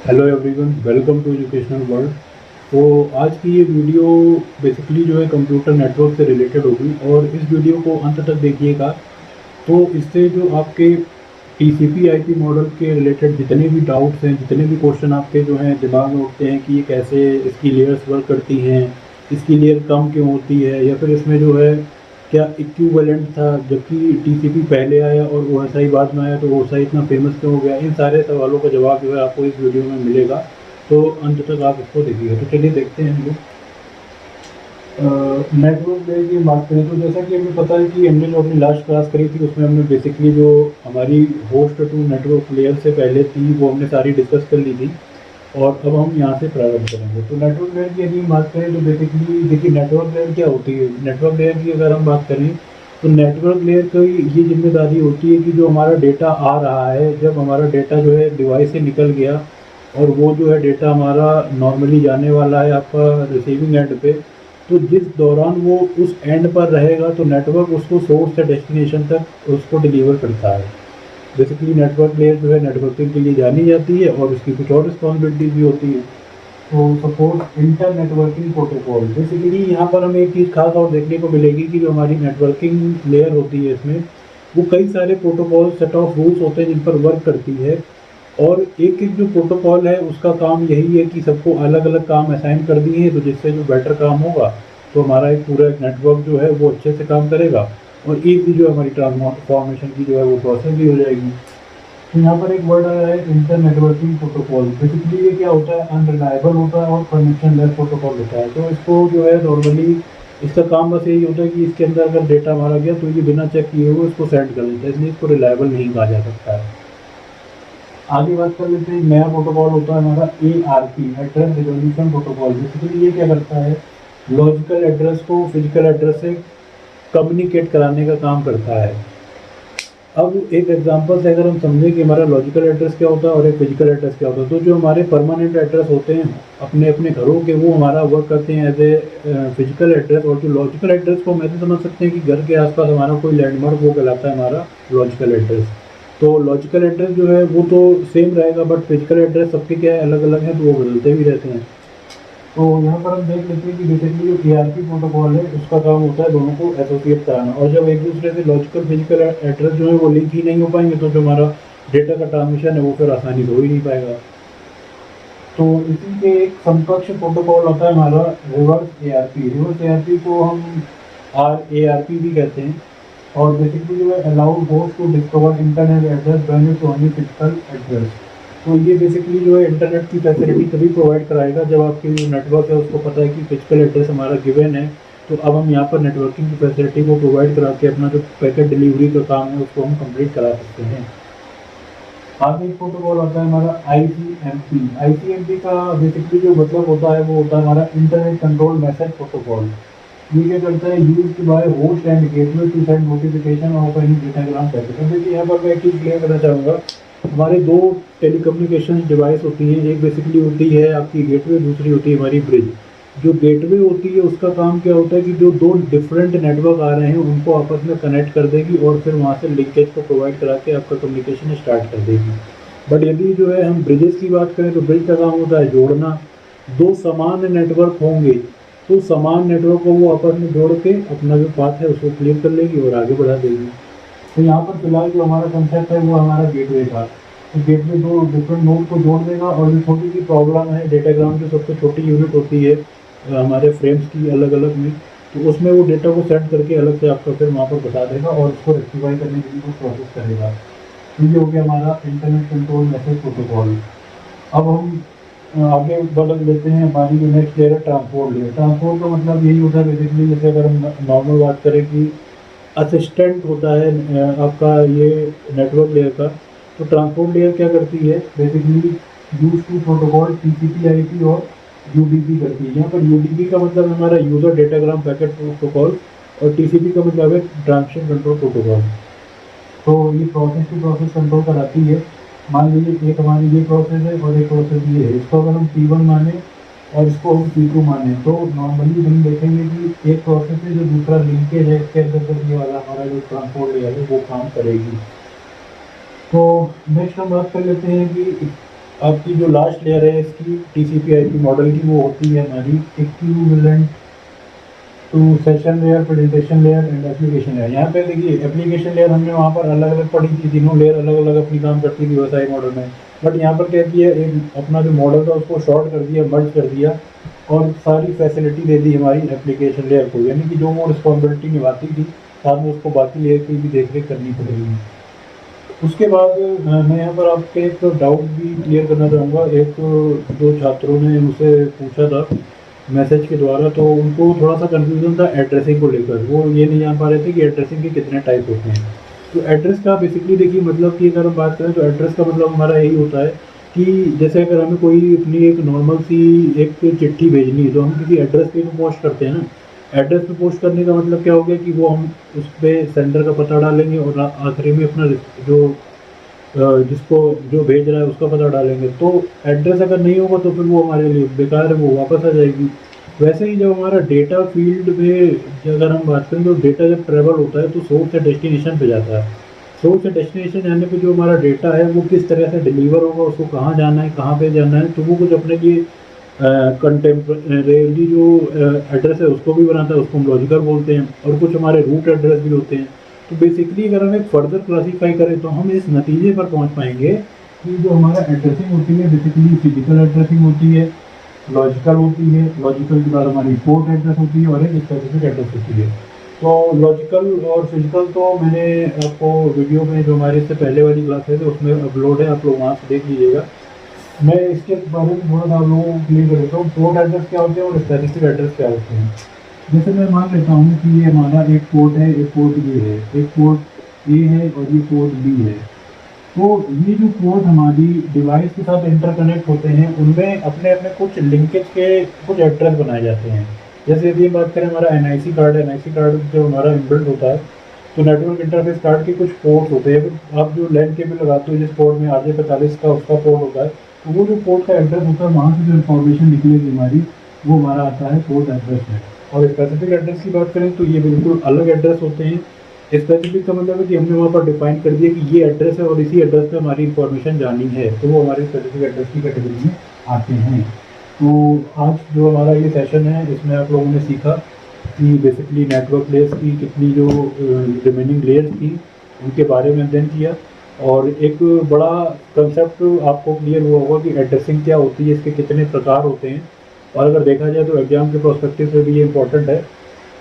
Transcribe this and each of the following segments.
Hello everyone, welcome to educational world. तो आज की ये वीडियो बेसिकली जो है कंप्यूटर नेटवर्क से रिलेटेड होगी और इस वीडियो को अंत तक देखिएगा। तो इससे जो आपके टीसीपी आईपी मॉडल के रिलेटेड जितने भी डाउट्स हैं, जितने भी क्वेश्चन आपके जो हैं दिमाग में उठते हैं कि ये कैसे इसकी लेयर्स वर्क करती हैं, इसकी लेयर कम क्यों होती है, या फिर इसमें जो है क्या इक्विवेलेंट था जबकि टीसीपी पहले आया और ओएसआई बाद में आया, तो ओएसआई इतना फेमस क्यों हो गया। इन सारे सवालों का जवाब जो है आपको इस वीडियो में मिलेगा। तो अंत तक आप इसको देखिएगा। तो चलिए देखते हैं हम लोग नेटवर्क लेयर की बात करें। तो जैसा कि हमें पता है कि हमने जो अपनी लास्ट क्लास करी थी उसमें हमने बेसिकली जो हमारी होस्ट टू नेटवर्क लेयर से पहले थी वो हमने सारी डिस्कस कर ली थी और अब हम यहाँ से प्रारंभ करेंगे। तो नेटवर्क लेयर की यदि हम बात करें तो बेसिकली देखिए नेटवर्क लेयर क्या होती है। नेटवर्क लेयर की अगर हम बात करें तो नेटवर्क लेयर की ये जिम्मेदारी होती है कि जो हमारा डेटा आ रहा है, जब हमारा डेटा जो है डिवाइस से निकल गया और वो जो है डेटा हमारा नॉर्मली जाने वाला है आपका रिसीविंग एंड पे, तो जिस दौरान वो उस एंड पर रहेगा तो नेटवर्क उसको सोर्स से डेस्टिनेशन तक उसको डिलीवर करता है। बेसिकली नेटवर्क लेयर जो है नेटवर्किंग के लिए जानी जाती है और उसकी कुछ और रिस्पॉन्सिबिलिटीज भी होती है। तो suppose inter networking protocol, basically यहाँ पर हमें एक चीज़ खास और देखने को मिलेगी कि जो हमारी नेटवर्किंग लेयर होती है इसमें वो कई सारे प्रोटोकॉल सेट ऑफ रूल्स होते हैं जिन पर वर्क करती है। और एक एक जो प्रोटोकॉल है उसका काम यही है कि सबको अलग अलग काम असाइन कर दिए हैं, तो जिससे जो बेटर काम होगा तो हमारा एक पूरा एक नेटवर्क जो है वो अच्छे से काम करेगा और एक भी जो हमारी ट्रांसफॉर्मेशन की जो है वो प्रोसेस भी हो जाएगी। तो यहाँ पर एक वर्ड आया है इंटर नेटवर्किंग प्रोटोकॉल। बेसिकली ये क्या होता है, अनरिलायबल होता है और कनेक्शन लेस प्रोटोकॉल होता है। तो इसको जो है नॉर्मली इसका काम बस यही होता है कि इसके अंदर अगर डेटा मारा गया तो ये बिना चेक किए हुए इसको सेंड कर देता है, इसलिए इसको रिलायबल नहीं कहा जा सकता है। आगे बात कर लेते हैं, नया प्रोटोकॉल होता है हमारा ARP, address resolution protocol. Basically ये क्या करता है, लॉजिकल एड्रेस को फिजिकल एड्रेस से कम्युनिकेट कराने का काम करता है। अब एक एग्जांपल से अगर हम समझें कि हमारा लॉजिकल एड्रेस क्या होता है और एक फिजिकल एड्रेस क्या होता है, तो जो हमारे परमानेंट एड्रेस होते हैं अपने अपने घरों के, वो हमारा वर्क करते हैं एज ए फिजिकल एड्रेस। और जो लॉजिकल एड्रेस को हम ऐसे समझ सकते हैं कि घर के आसपास हमारा कोई लैंडमार्क वो कहलाता है हमारा लॉजिकल एड्रेस। तो लॉजिकल एड्रेस जो है वो तो सेम रहेगा, बट फिजिकल एड्रेस सबके क्या है अलग अलग हैं, तो वो बदलते भी रहते हैं। तो यहाँ पर हम देख लेते हैं कि बेसिकली जो ARP प्रोटोकॉल है उसका काम होता है दोनों को एसोसिएट कराना, और जब एक दूसरे से लॉजिकल फिजिकल एड्रेस जो है वो लिंक ही नहीं हो पाएंगे तो जो हमारा डेटा का ट्रांसमिशन है वो फिर आसानी से हो ही नहीं पाएगा। तो इसी के एक समकक्ष प्रोटोकॉल होता है हमारा रिवर्स ARP। रिवर्स ARP को हम RARP भी कहते हैं। और बेसिकली जो है allowed host to discover internet address when it's only physical address. तो ये बेसिकली जो है इंटरनेट की फैसिलिटी तभी प्रोवाइड कराएगा जब आपकी जो नेटवर्क है उसको पता है कि फिजिकल एड्रेस हमारा गिवन है। तो अब हम यहाँ पर नेटवर्किंग की फैसिलिटी को प्रोवाइड करा के अपना जो पैकेट डिलीवरी का काम है उसको हम कंप्लीट करा सकते हैं। आगे एक प्रोटोकॉल आता है हमारा ICMP। ICMP का बेसिकली जो मतलब होता है वो होता है हमारा इंटरनेट कंट्रोल मैसेज प्रोटोकॉल। ये क्या करता है, used by host and gateway to send notification of any datagram packet. अब देखिए यहाँ पर मैं एक चीज़ क्लियर करना चाहूँगा, हमारे दो टेलीकम्युनिकेशन डिवाइस होती हैं, एक बेसिकली होती है आपकी गेटवे, दूसरी होती है हमारी ब्रिज। जो गेटवे होती है उसका काम क्या होता है कि जो दो डिफरेंट नेटवर्क आ रहे हैं उनको आपस में कनेक्ट कर देगी और फिर वहाँ से लिंकेज को प्रोवाइड करा के आपका कम्युनिकेशन स्टार्ट कर देगी। बट यदि जो है हम ब्रिजेस की बात करें तो ब्रिज का काम होता है जोड़ना। दो समान नेटवर्क होंगे तो समान नेटवर्क को वो आपस में जोड़ के अपना जो पाथ है उसको क्लियर कर लेगी और आगे बढ़ा देगी। तो यहाँ पर फिलहाल जो हमारा कंसेप्ट है वो हमारा गेटवे का। तो गेटवे दो डिफरेंट नोड को जोड़ देगा और जो छोटी सी प्रॉब्लम है डेटाग्राम की सबसे छोटी यूनिट होती है हमारे फ्रेम्स की अलग अलग में, तो उसमें वो डेटा को सेट करके अलग से आपको फिर वहाँ पर बता देगा और उसको रेक्टिफाई करने के लिए वो प्रोसेस करेगा। तो ये हो गया हमारा इंटरनेट कंट्रोल मैसेज प्रोटोकॉल। अब हम आगे बढ़ लेते हैं, हमारी जो नेक्स्ट लेयर है ट्रांसपोर्ट लेयर। ट्रांसपोर्ट का मतलब यही होता है बेसिकली, जैसे अगर हम नॉर्मल बात करें कि असिस्टेंट होता है आपका ये नेटवर्क लेयर का, तो ट्रांसपोर्ट लेयर क्या करती है basically, use two protocol TCP IP और UDP करती है। यहाँ पर UDP का मतलब हमारा यूजर डेटाग्राम पैकेट प्रोटोकॉल और TCP का मतलब है ट्रांसमिशन कंट्रोल प्रोटोकॉल। तो ये प्रोसेस टू प्रोसेस कंट्रोल कराती है। मान लीजिए एक हमारी ये प्रोसेस है और एक प्रोसेस ये है, इसको अगर हम P1 माने और इसको हम P2 माने तो नॉर्मली हम देखेंगे कि एक प्रोसेस है जो दूसरा लिंकेज है इसके अंदर ये वाला हमारा जो ट्रांसपोर्ट लेयर है वो काम करेगी। तो नेक्स्ट हम बात कर लेते हैं कि आपकी जो लास्ट लेयर है इसकी TCP/IP मॉडल की, वो होती है हमारी equivalent to session layer, presentation layer and application layer. यहाँ पे देखिए एप्लीकेशन लेयर हमने वहाँ पर अलग अलग पढ़ी थी, तीनों लेयर अलग अलग अपनी काम करती थी OSI मॉडल में। बट यहाँ पर क्या किया, एक अपना जो मॉडल था उसको शॉर्ट कर दिया, मर्ज कर दिया और सारी फैसिलिटी दे दी हमारी एप्लीकेशन लेयर को, यानी कि जो वो रिस्पॉन्सिबिलिटी निभाती थी साथ में उसको बाकी लेयर की भी देख रेख करनी पड़ेगी। उसके बाद मैं यहाँ पर आपके एक डाउट भी क्लियर करना चाहूँगा। एक दो छात्रों ने मुझसे पूछा था मैसेज के द्वारा, तो उनको थोड़ा सा कन्फ्यूज़न था एड्रेसिंग को लेकर। वो ये नहीं जान पा रहे थे कि एड्रेसिंग के कितने टाइप होते हैं। तो एड्रेस का बेसिकली देखिए मतलब कि अगर हम बात करें तो एड्रेस का मतलब हमारा यही होता है कि जैसे अगर हमें कोई अपनी एक नॉर्मल सी एक चिट्ठी भेजनी है तो हम किसी एड्रेस पे तो पोस्ट करते हैं ना। एड्रेस पे पोस्ट करने का मतलब क्या हो गया कि वो हम उस पर सेंडर का पता डालेंगे और आखिरी में अपना जो जिसको जो भेज रहा है उसका पता डालेंगे। तो एड्रेस अगर नहीं होगा तो फिर वो हमारे लिए बेकार है, वो वापस आ जाएगी। वैसे ही जब हमारा डेटा फील्ड में अगर हम बात करें तो डेटा जब ट्रैवल होता है तो सोर्स से डेस्टिनेशन पे जाता है। सोर्स से डेस्टिनेशन जाने पे जो हमारा डेटा है वो किस तरह से डिलीवर होगा, उसको कहाँ जाना है, कहाँ पे जाना है, तो वो कुछ अपने लिए कंटेम्परेरी जो एड्रेस है उसको भी बनाता है, उसको हम लॉजिकल बोलते हैं। और कुछ हमारे रूट एड्रेस भी होते हैं। तो बेसिकली अगर हम एक फर्दर क्लासीफाई करें तो हम इस नतीजे पर पहुंच पाएंगे कि जो हमारा एड्रेसिंग होती है बेसिकली फिजिकल एड्रेसिंग होती है, लॉजिकल होती है, लॉजिकल के बाद हमारी पोर्ट एड्रेस होती है और एक स्पेसिफिक एड्रेस होती है। तो लॉजिकल और फिजिकल तो मैंने आपको वीडियो में जो हमारे इससे पहले वाली क्लास है तो उसमें अपलोड है, आप लोग वहाँ से देख लीजिएगा। मैं इसके बारे में थोड़ा सा आप लोगों को क्लियर कर देता हूँ। पोर्ट एड्रेस क्या होते हैं और स्पेसिफिक एड्रेस क्या होते हैं। जैसे मैं मान लेता हूँ कि ये हमारा एक पोर्ट है, एक पोर्ट ए है, एक पोर्ट ए है और ये पोर्ट बी है। तो ये जो पोर्ट हमारी डिवाइस के साथ इंटरकनेक्ट होते हैं उनमें अपने अपने कुछ लिंकेज के कुछ एड्रेस बनाए जाते हैं। जैसे यदि बात करें हमारा NIC कार्ड है, NIC कार्ड जो हमारा इनबिल्ट होता है तो नेटवर्क इंटरफेस कार्ड के कुछ पोर्ट होते हैं। आप जो लैन केबल लगाते हो जिस पोर्ट में RJ45 का उसका पोर्ट होता है, तो वो जो पोर्ट का एड्रेस होता है वहाँ से जो इन्फॉर्मेशन निकलेगी हमारी वो हमारा आता है पोर्ट एड्रेस में। और स्पेसिफिक एड्रेस की बात करें तो ये बिल्कुल अलग एड्रेस होते हैं। स्पेसिफिक का मतलब है कि हमने वहाँ पर डिफाइन कर दिया कि ये एड्रेस है और इसी एड्रेस पे हमारी इन्फॉर्मेशन जानी है, तो वो हमारे स्पेसिफिक एड्रेस की कैटेगरी में आते हैं। तो आज जो हमारा ये सेशन है इसमें आप लोगों ने सीखा कि बेसिकली नेटवर्क लेयर्स की कितनी जो रिमेनिंग लेयर्स थी उनके बारे में अध्ययन किया और एक बड़ा कंसेप्ट आपको क्लियर हुआ होगा कि एड्रेसिंग क्या होती है, इसके कितने प्रकार होते हैं। और अगर देखा जाए तो एग्जाम के प्रोस्पेक्टिव से भी ये इम्पोर्टेंट है।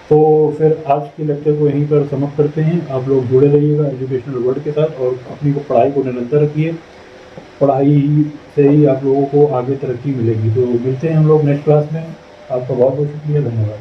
तो फिर आज के लेक्चर को यहीं पर समाप्त करते हैं। आप लोग जुड़े रहिएगा एजुकेशनल वर्ल्ड के साथ और अपनी को पढ़ाई को निरंतर रखिए। पढ़ाई से ही आप लोगों को आगे तरक्की मिलेगी। तो मिलते हैं हम लोग नेक्स्ट क्लास में। आपका बहुत बहुत शुक्रिया, धन्यवाद।